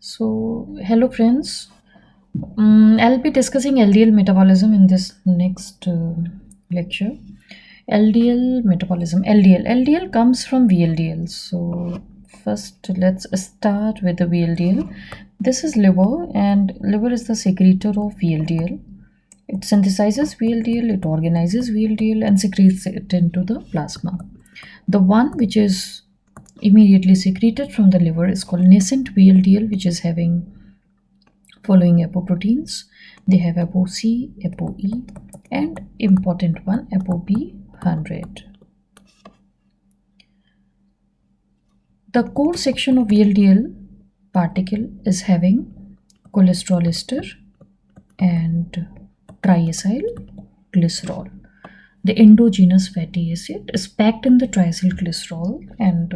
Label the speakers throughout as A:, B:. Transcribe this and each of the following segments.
A: So, hello friends. I'll be discussing LDL metabolism in this next lecture. LDL metabolism. LDL comes from VLDL. So, first let's start with the VLDL. This is liver, and liver is the secretor of VLDL. It synthesizes VLDL, it organizes VLDL, and secretes it into the plasma. The one which is immediately secreted from the liver is called nascent VLDL, which is having following apoproteins. They have ApoC, ApoE, and important one ApoB100. The core section of VLDL particle is having cholesterol ester and triacyl glycerol. The endogenous fatty acid is packed in the triacylglycerol, and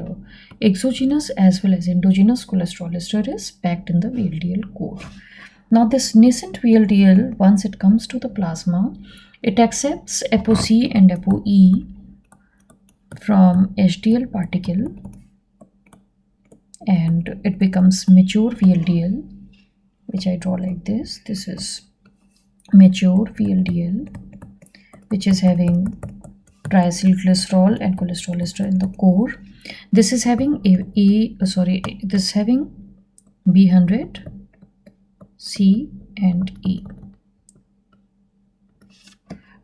A: exogenous as well as endogenous cholesterol ester is packed in the VLDL core. Now, this nascent VLDL, once it comes to the plasma, it accepts ApoC and ApoE from HDL particle, and it becomes mature VLDL, which I draw like this. This is mature VLDL, which is having triacylglycerol and cholesterol ester in the core. This is having this is having B100, C, and E.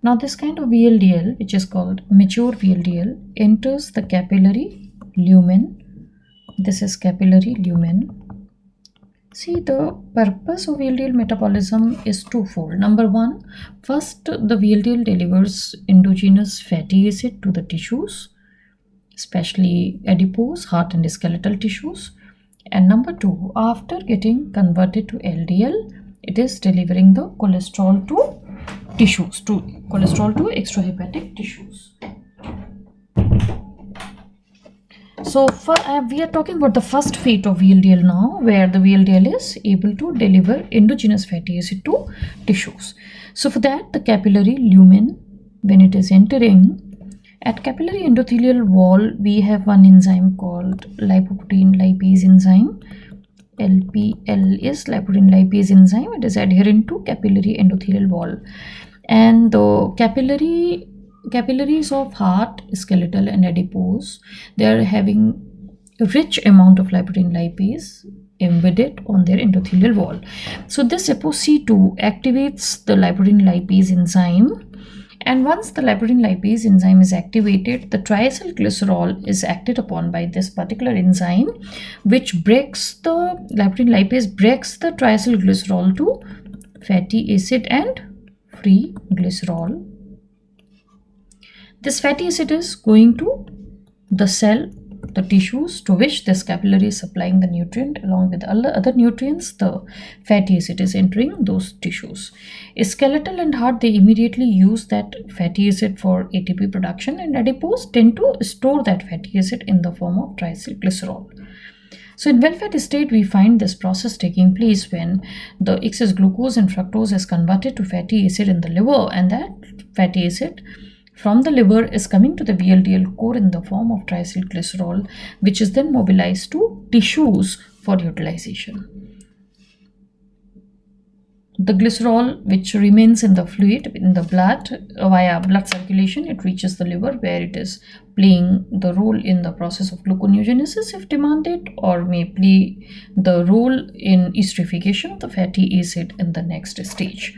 A: Now, this kind of VLDL, which is called mature VLDL, enters the capillary lumen. This is capillary lumen. See, the purpose of VLDL metabolism is twofold. Number one, first, the VLDL delivers endogenous fatty acid to the tissues, especially adipose, heart, and skeletal tissues. And number two, after getting converted to LDL, it is delivering the cholesterol to tissues, to extrahepatic tissues. So we are talking about the first fate of VLDL now, where the VLDL is able to deliver endogenous fatty acid to tissues. So for that, the capillary lumen, when it is entering, at capillary endothelial wall, we have one enzyme called lipoprotein lipase enzyme. LPL is lipoprotein lipase enzyme. It is adherent to capillary endothelial wall. And the capillaries of heart, skeletal, and adipose, they are having a rich amount of lipoprotein lipase embedded on their endothelial wall. So this ApoC2 activates the lipoprotein lipase enzyme, and once the lipoprotein lipase enzyme is activated, the triacylglycerol is acted upon by this particular enzyme, which breaks the lipoprotein lipase breaks the triacylglycerol to fatty acid and free glycerol. This fatty acid is going to the cell, the tissues to which this capillary is supplying the nutrient. Along with other nutrients, the fatty acid is entering those tissues. Skeletal and heart, they immediately use that fatty acid for ATP production, and adipose tend to store that fatty acid in the form of triacylglycerol. So in well-fed state, we find this process taking place when the excess glucose and fructose is converted to fatty acid in the liver, and that fatty acid from the liver is coming to the VLDL core in the form of triacylglycerol, which is then mobilized to tissues for utilization. The glycerol, which remains in the fluid, in the blood, via blood circulation, it reaches the liver, where it is playing the role in the process of gluconeogenesis if demanded, or may play the role in esterification of the fatty acid in the next stage.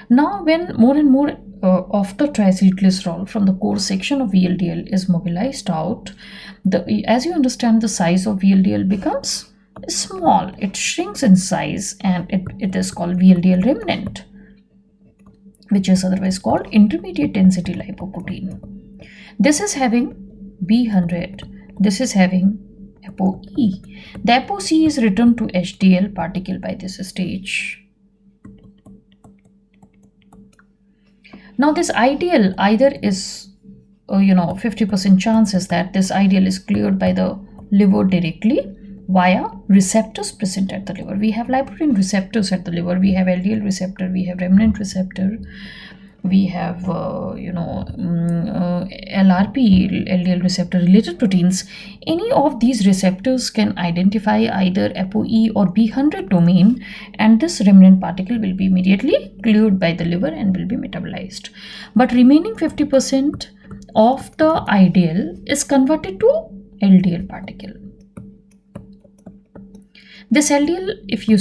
A: Now, when more and more of the triacylglycerol from the core section of VLDL is mobilized out, as you understand, the size of VLDL becomes small. It shrinks in size, and it is called VLDL remnant, which is otherwise called intermediate density lipoprotein. This is having B100. This is having ApoE. The ApoC is returned to HDL particle by this stage. Now, this ideal either is 50% chances that this ideal is cleared by the liver directly via receptors present at the liver. We have lipoprotein receptors at the liver, we have LDL receptor, we have remnant receptor. we have LRP, LDL receptor related proteins. Any of these receptors can identify either ApoE or B100 domain, and this remnant particle will be immediately cleared by the liver and will be metabolized. But remaining 50% of the ideal is converted to LDL particle. This LDL, if you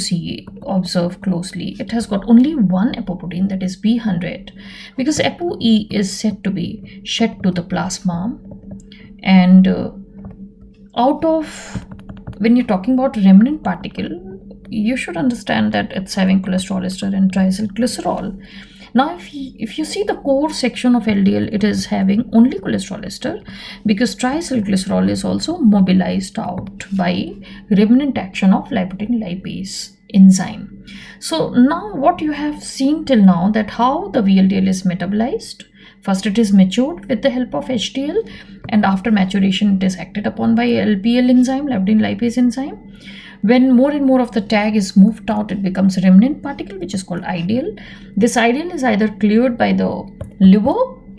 A: observe closely, it has got only one apoprotein, that is B100, because ApoE is said to be shed to the plasma. And when you're talking about remnant particle, you should understand that it's having cholesterol ester and triacylglycerol. Now, if you see the core section of LDL, it is having only cholesterol ester, because triacylglycerol is also mobilized out by remnant action of lipotine lipase enzyme. So now what you have seen till now, that how the VLDL is metabolized. First it is matured with the help of HDL, and after maturation it is acted upon by LPL enzyme, lipotine lipase enzyme. When more and more of the tag is moved out, it becomes a remnant particle, which is called ideal. This ideal is either cleared by the liver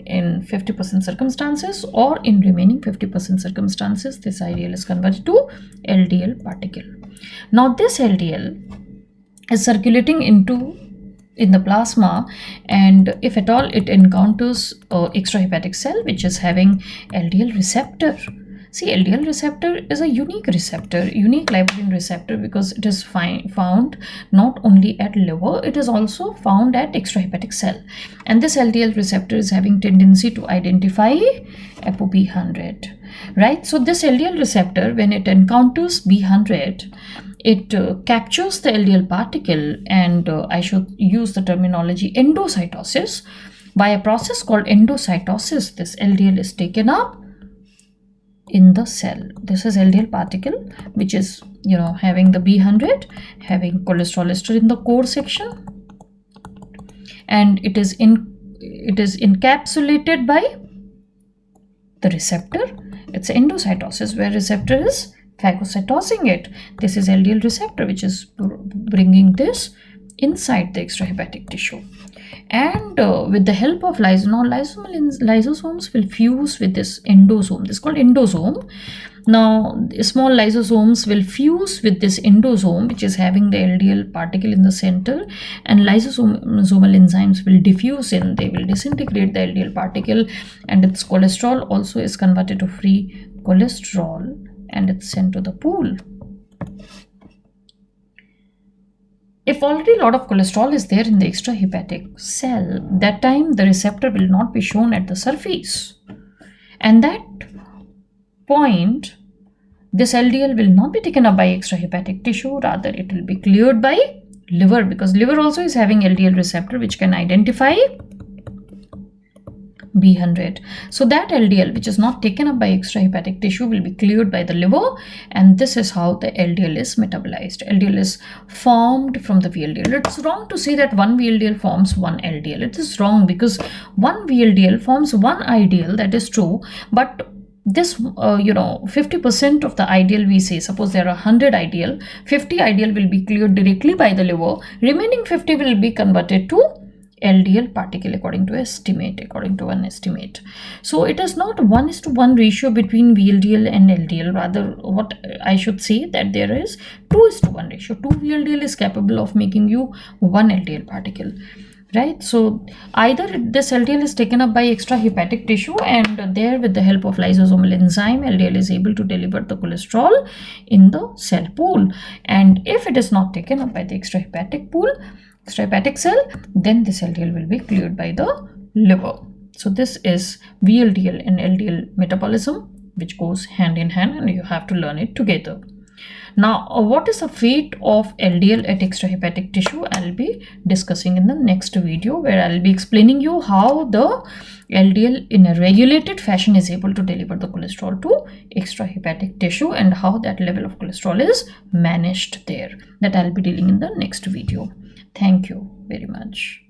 A: in 50% circumstances, or in remaining 50% circumstances, this ideal is converted to LDL particle. Now this LDL is circulating in the plasma, and if at all it encounters extrahepatic cell which is having LDL receptor. See, LDL receptor is a unique receptor, unique lipotine receptor, because it is found not only at liver, it is also found at extrahepatic cell. And this LDL receptor is having tendency to identify ApoB100, right? So this LDL receptor, when it encounters B100, it captures the LDL particle, and I should use the terminology endocytosis. By a process called endocytosis, this LDL is taken up in the cell. This is LDL particle, which is having the B100, having cholesterol ester in the core section, and it is encapsulated by the receptor. It's endocytosis, where receptor is phagocytosing it. This is LDL receptor, which is bringing this inside the extrahepatic tissue. And with the help of lysosomes will fuse with this endosome. This is called endosome. Now, small lysosomes will fuse with this endosome, which is having the LDL particle in the center, and lysosomal enzymes will diffuse in. They will disintegrate the LDL particle, and its cholesterol also is converted to free cholesterol, and it's sent to the pool. If already a lot of cholesterol is there in the extrahepatic cell, that time the receptor will not be shown at the surface. And that point, this LDL will not be taken up by extrahepatic tissue, rather it will be cleared by liver, because liver also is having LDL receptor which can identify B100. So that LDL, which is not taken up by extrahepatic tissue, will be cleared by the liver, and this is how the LDL is metabolized. LDL is formed from the VLDL. It's wrong to say that one VLDL forms one LDL. It is wrong, because one VLDL forms one ideal, that is true, but this 50% of the ideal, we say, suppose there are 100 ideal, 50 ideal will be cleared directly by the liver, remaining 50 will be converted to LDL particle according to one estimate. So it is not 1:1 ratio between VLDL and LDL. Rather, what I should say, that there is 2:1 ratio. 2 VLDL is capable of making you 1 LDL particle, right? So either this LDL is taken up by extrahepatic tissue, and there with the help of lysosomal enzyme, LDL is able to deliver the cholesterol in the cell pool. And if it is not taken up by the extrahepatic cell, then this LDL will be cleared by the liver. So this is VLDL and LDL metabolism, which goes hand in hand, and you have to learn it together. Now, what is the fate of LDL at extrahepatic tissue? I'll be discussing in the next video, where I'll be explaining you how the LDL in a regulated fashion is able to deliver the cholesterol to extrahepatic tissue, and how that level of cholesterol is managed there. That I'll be dealing in the next video. Thank you very much.